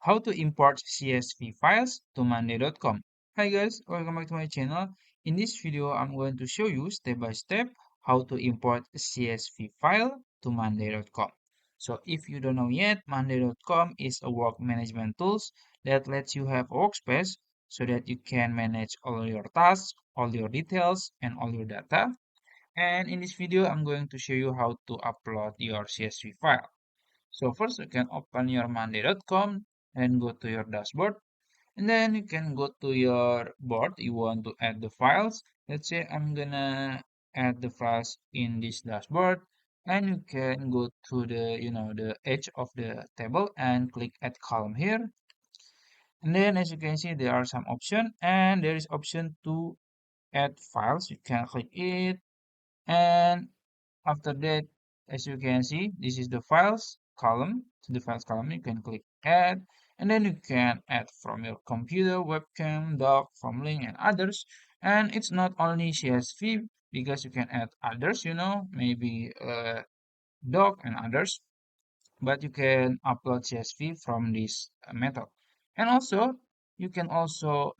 How to import CSV files to monday.com. Hi guys, welcome back to my channel. In this video, I'm going to show you step by step how to import a CSV file to monday.com. So if you don't know yet, monday.com is a work management tools that lets you have a workspace so that you can manage all your tasks, all your details, and all your data. And in this video, I'm going to show you how to upload your CSV file. So first you can open your monday.com and go to your dashboard, and then you can go to your board. You want to add the files. Let's say I'm gonna add the files in this dashboard, and you can go to the edge of the table and click add column here. And then as you can see there are some options, and there is option to add files. You can click it, and after that, as you can see, this is the files column. To the files column, you can click add, and then you can add from your computer, webcam, doc, from link, and others. And it's not only CSV because you can add others, maybe doc and others, but you can upload CSV from this method. And also, you can also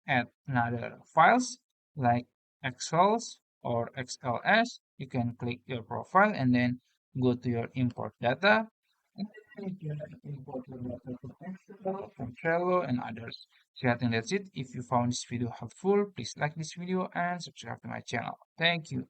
add another files like Excels or XLS. You can click your profile and then go to your import data. And then you can import your data from Excel, from Trello, and others. So I think that's it. If you found this video helpful, please like this video and subscribe to my channel. Thank you.